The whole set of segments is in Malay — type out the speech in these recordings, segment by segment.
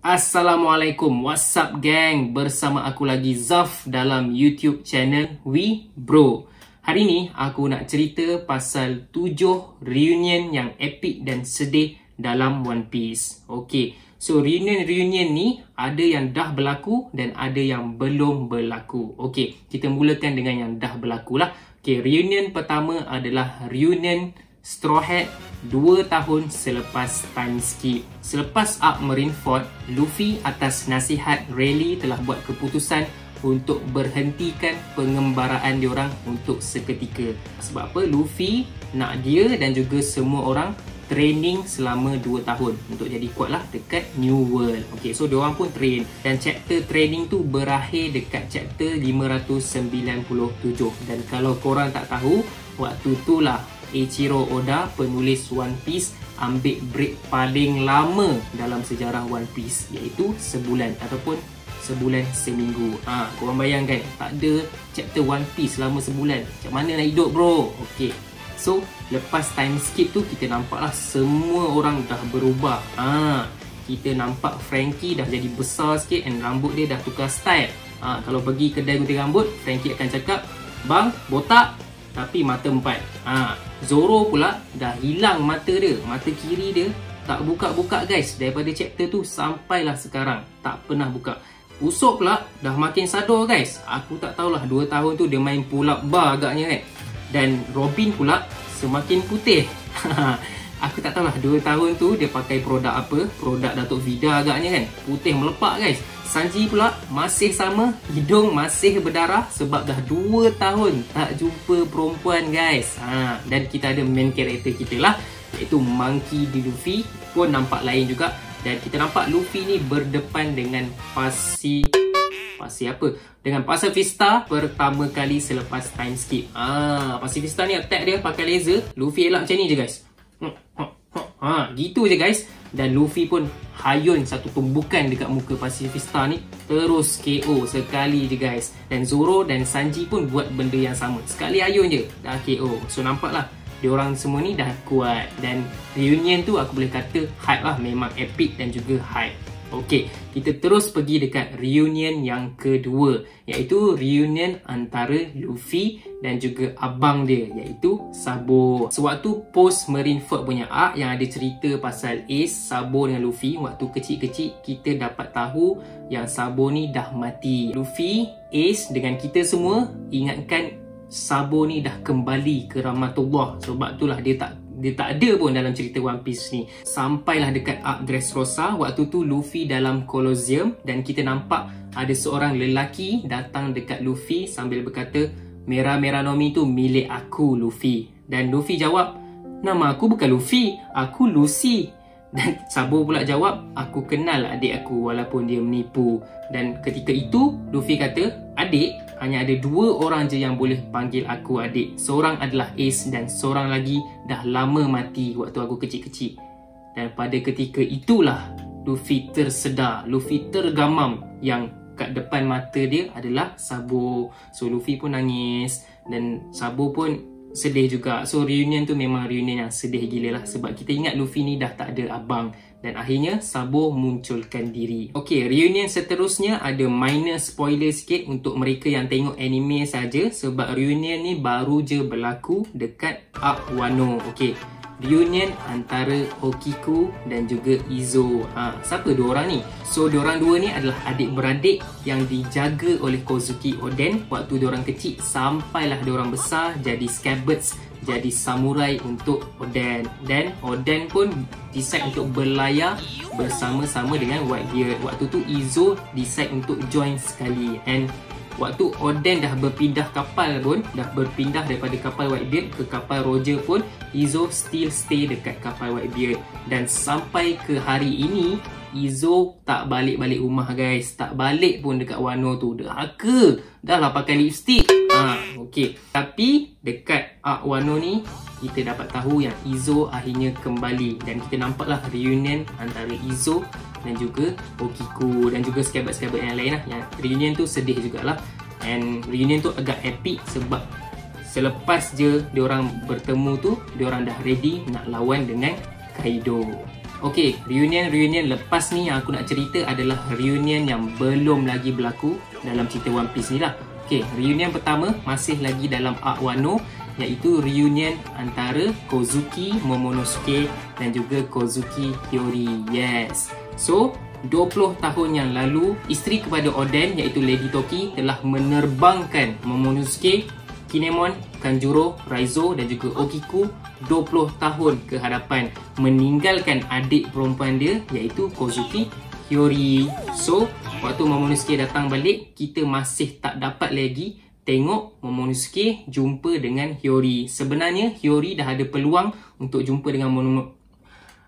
Assalamualaikum, what's up gang? Bersama aku lagi Zaf dalam YouTube channel We Bro. Hari ni aku nak cerita pasal 7 reunion yang epic dan sedih dalam One Piece. Okay, so reunion ni ada yang dah berlaku dan ada yang belum berlaku. Okay, kita mulakan dengan yang dah berlaku lah. Okay, reunion pertama adalah reunion Straw Hat 2 tahun selepas time skip. Selepas arc Marineford, Luffy atas nasihat Rayleigh telah buat keputusan untuk berhentikan pengembaraan diorang untuk seketika. Sebab apa? Luffy nak dia dan juga semua orang training selama 2 tahun untuk jadi kuat lah dekat New World. Okay, so diorang pun train dan chapter training tu berakhir dekat chapter 597. Dan kalau korang tak tahu, waktu tu lah Eiichiro Oda, penulis One Piece, ambil break paling lama dalam sejarah One Piece, iaitu sebulan ataupun sebulan seminggu. Korang bayangkan, tak ada chapter One Piece selama sebulan. Macam mana nak hidup bro? Okay, so lepas time skip tu kita nampaklah semua orang dah berubah. Kita nampak Franky dah jadi besar sikit and rambut dia dah tukar style. Kalau pergi kedai gunting rambut, Franky akan cakap, "Bang, botak tapi mata 4." Zoro pula dah hilang mata dia. Mata kiri dia tak buka-buka guys. Daripada chapter tu sampailah sekarang tak pernah buka. Usopp pula dah makin sadar guys. Aku tak tahulah 2 tahun tu dia main pull up bar agaknya kan. Dan Robin pula semakin putih. Aku tak tahulah 2 tahun tu dia pakai produk apa. Produk Datuk Vida agaknya kan. Putih melepak guys. Sanji pula masih sama, hidung masih berdarah sebab dah 2 tahun tak jumpa perempuan guys. Dan kita ada main karakter kita lah, iaitu Monkey D. Luffy pun nampak lain juga. Dan kita nampak Luffy ni berdepan dengan dengan Pacifista pertama kali selepas time skip. Pacifista ni attack dia pakai laser. Luffy elak macam ni je guys. Gitu je guys. Dan Luffy pun hayun satu tumbukan dekat muka Pacifista ni, terus KO sekali je guys. Dan Zoro dan Sanji pun buat benda yang sama. Sekali hayun je dah KO. So nampaklah diorang semua ni dah kuat. Dan reunion tu aku boleh kata hype lah. Memang epic dan juga hype. Okay, kita terus pergi dekat reunion yang kedua, iaitu reunion antara Luffy dan juga abang dia, iaitu Sabo. Sewaktu post Marineford punya arc yang ada cerita pasal Ace, Sabo dengan Luffy, waktu kecil-kecil kita dapat tahu yang Sabo ni dah mati. Luffy, Ace dengan kita semua ingatkan Sabo ni dah kembali ke rahmatullah. Sebab itulah dia tak ada pun dalam cerita One Piece ni. Sampailah dekat arc Dressrosa, waktu tu Luffy dalam Colosseum dan kita nampak ada seorang lelaki datang dekat Luffy sambil berkata, "Merah-merah Nomi tu milik aku Luffy." Dan Luffy jawab, "Nama aku bukan Luffy, aku Lucy." Dan Sabo pula jawab, "Aku kenal adik aku walaupun dia menipu." Dan ketika itu Luffy kata, "Adik? Hanya ada 2 orang je yang boleh panggil aku adik. Seorang adalah Ace dan seorang lagi dah lama mati waktu aku kecil-kecil." Dan pada ketika itulah Luffy tersedar. Luffy tergamam yang kat depan mata dia adalah Sabo. So Luffy pun nangis dan Sabo pun sedih juga. So reunion tu memang reunion yang sedih gila lah. Sebab kita ingat Luffy ni dah tak ada abang. Dan akhirnya Sabo munculkan diri. Okay, reunion seterusnya ada minor spoiler sikit untuk mereka yang tengok anime saja. Sebab reunion ni baru je berlaku dekat arc Wano. Okay, reunion antara Okiku dan juga Izo. Siapa diorang ni? So diorang dua ni adalah adik-beradik yang dijaga oleh Kozuki Oden waktu diorang kecil sampailah diorang besar jadi scabbards, jadi samurai untuk Oden. Dan Oden pun decide untuk berlayar bersama-sama dengan Whitebeard. Waktu tu Izo decide untuk join sekali. And waktu Oden dah berpindah kapal pun, dah berpindah daripada kapal Whitebeard ke kapal Roger pun, Izo still stay dekat kapal Whitebeard. Dan sampai ke hari ini Izo tak balik-balik rumah guys. Tak balik pun dekat Wano tu. Derhaka. Dah lah pakai lipstick. Okay. Tapi dekat arc Wano ni kita dapat tahu yang Izo akhirnya kembali. Dan kita nampaklah reunion antara Izo dan juga Okiku dan juga sahabat-sahabat yang lain lah. Yang reunion tu sedih jugalah. And reunion tu agak epic sebab selepas je diorang bertemu tu, diorang dah ready nak lawan dengan Kaido. Okay, reunion lepas ni yang aku nak cerita adalah reunion yang belum lagi berlaku dalam cerita One Piece ni lah. Okay, reunion pertama masih lagi dalam arc Wano, iaitu reunion antara Kozuki, Momonosuke dan juga Kozuki Hiyori. Yes. So, 20 tahun yang lalu, isteri kepada Oden iaitu Lady Toki telah menerbangkan Momonosuke, Kinemon, Kanjuro, Raizo dan juga Okiku 20 tahun ke hadapan, meninggalkan adik perempuan dia iaitu Kozuki Hiyori. So, waktu Momonosuke datang balik, kita masih tak dapat lagi tengok Momonosuke jumpa dengan Hiyori. Sebenarnya Hiyori dah ada peluang untuk jumpa dengan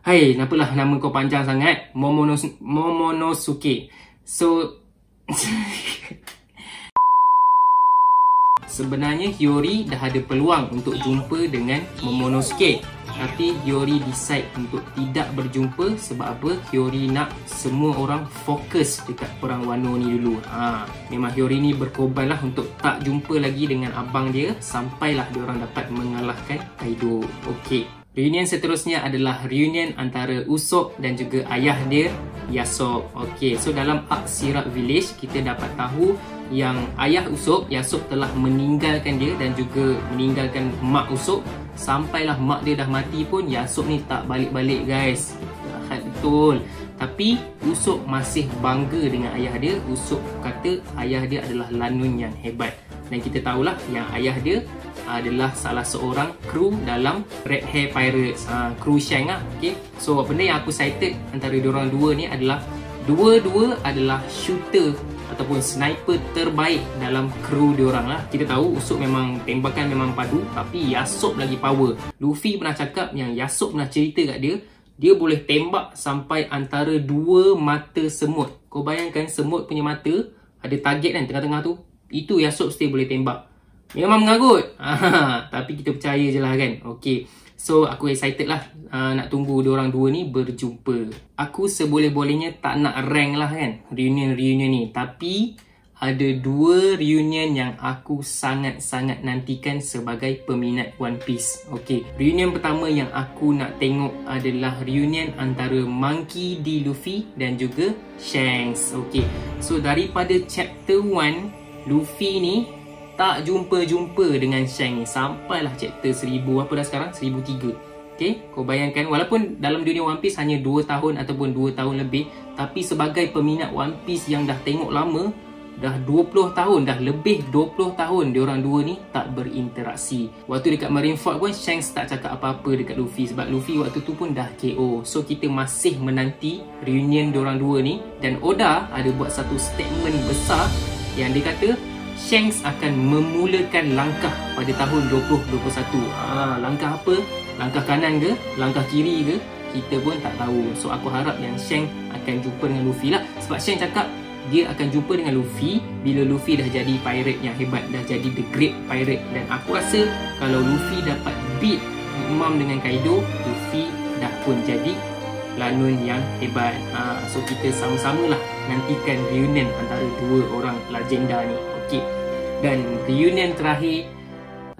Hai, kenapalah nama kau panjang sangat? Momonosuke. So sebenarnya Hiyori dah ada peluang untuk jumpa dengan Momonosuke, tapi Hiyori decide untuk tidak berjumpa. Sebab apa? Hiyori nak semua orang fokus dekat perang Wano ni dulu. Memang Hiyori ni berkorban lah untuk tak jumpa lagi dengan abang dia sampailah diorang dapat mengalahkan Kaido. Okey. Reunion seterusnya adalah reunion antara Usopp dan juga ayah dia, Yasop. Okey, so dalam arc Syrup Village kita dapat tahu yang ayah Usopp, Yasop, telah meninggalkan dia dan juga meninggalkan mak Usopp. Sampailah mak dia dah mati pun Yasop ni tak balik-balik, guys. Jahat betul. Tapi Usopp masih bangga dengan ayah dia. Usopp kata ayah dia adalah lanun yang hebat. Dan kita tahulah yang ayah dia adalah salah seorang kru dalam Red Hair Pirates, kru Shanks lah. Okay? So benda yang aku cited antara diorang dua ni adalah dua-dua adalah shooter ataupun sniper terbaik dalam kru diorang lah. Kita tahu Usopp memang tembakan memang padu, tapi Yasop lagi power. Luffy pernah cakap yang Yasop pernah cerita kat dia, dia boleh tembak sampai antara 2 mata semut. Kau bayangkan semut punya mata ada target kan tengah-tengah tu, itu Yasop still boleh tembak. Memang mengarut. Tapi kita percaya je lah kan. Okay, so aku excited lah nak tunggu diorang dua ni berjumpa. Aku seboleh-bolehnya tak nak rank lah kan reunion ni, tapi ada 2 reunion yang aku sangat-sangat nantikan sebagai peminat One Piece. Okay, reunion pertama yang aku nak tengok adalah reunion antara Monkey D. Luffy dan juga Shanks. Okay, so daripada chapter 1, Luffy ni tak jumpa-jumpa dengan Shanks ni sampailah chapter 1000 apa dah sekarang, 1003. Okay, kau bayangkan walaupun dalam dunia One Piece hanya 2 tahun ataupun 2 tahun lebih, tapi sebagai peminat One Piece yang dah tengok lama, dah 20 tahun, dah lebih 20 tahun diorang dua ni tak berinteraksi. Waktu dekat Marineford pun Shanks tak cakap apa-apa dekat Luffy sebab Luffy waktu tu pun dah KO. So kita masih menanti reunion diorang dua ni, dan Oda ada buat satu statement besar yang dia kata Shanks akan memulakan langkah pada tahun 2021. Langkah apa? Langkah kanan ke? Langkah kiri ke? Kita pun tak tahu. So aku harap yang Shanks akan jumpa dengan Luffy lah. Sebab Shanks cakap dia akan jumpa dengan Luffy bila Luffy dah jadi pirate yang hebat, dah jadi the great pirate. Dan aku rasa kalau Luffy dapat beat Imam dengan Kaido, Luffy dah pun jadi lanun yang hebat. So kita sama-sama lah nantikan reunion antara 2 orang legenda ni. Okay. Dan reunion terakhir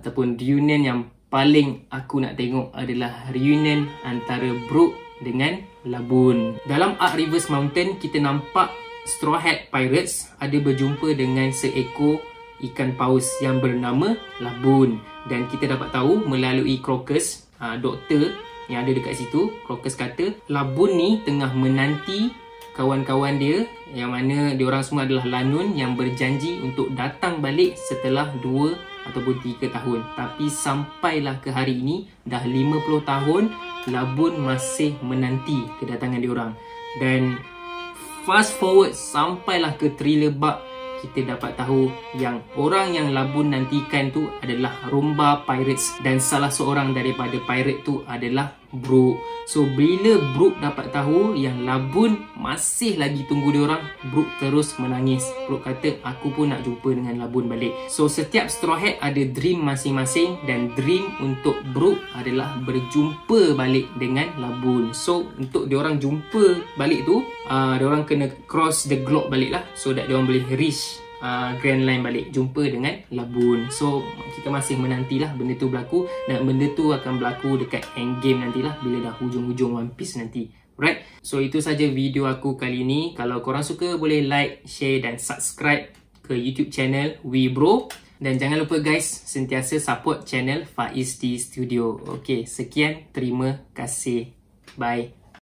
ataupun reunion yang paling aku nak tengok adalah reunion antara Brook dengan Laboon. Dalam arc Reverse Mountain kita nampak Straw Hat Pirates ada berjumpa dengan seekor ikan paus yang bernama Laboon. Dan kita dapat tahu melalui Crocus, doktor yang ada dekat situ, Crocus kata Laboon ni tengah menanti kawan-kawan dia yang mana diorang semua adalah lanun yang berjanji untuk datang balik setelah 2 ataupun 3 tahun. Tapi sampailah ke hari ini dah 50 tahun Laboon masih menanti kedatangan diorang. Dan fast forward sampailah ke thriller bug, kita dapat tahu yang orang yang Laboon nantikan tu adalah Rumba Pirates, dan salah seorang daripada pirate tu adalah Brook. So bila Brook dapat tahu yang Laboon masih lagi tunggu diorang, Brook terus menangis. Brook kata aku pun nak jumpa dengan Laboon balik. So setiap Straw Hat ada dream masing-masing, dan dream untuk Brook adalah berjumpa balik dengan Laboon. So untuk diorang jumpa balik tu, diorang kena cross the globe balik lah, so that diorang boleh reach Grand Line balik, jumpa dengan Laboon. So kita masih menantilah benda tu berlaku, dan benda tu akan berlaku dekat endgame nantilah bila dah hujung-hujung One Piece nanti. Right? So itu saja video aku kali ni. Kalau korang suka boleh like, share dan subscribe ke YouTube channel WeBro. Dan jangan lupa guys, sentiasa support channel Faiz T Studio. Okay, sekian. Terima kasih. Bye.